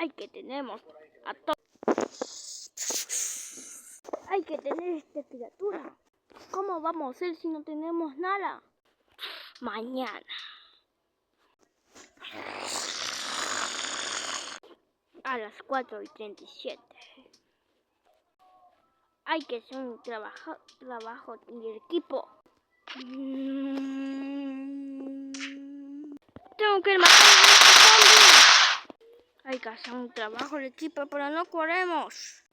Hay que tenemos a todos. Hay que tener esta criatura. ¿Cómo vamos a hacer si no tenemos nada? Mañana. A las 4:37. Hay que hacer un trabajo en equipo. Tengo que matar a este zombie. Hay que hacer un trabajo en equipo, pero no corremos.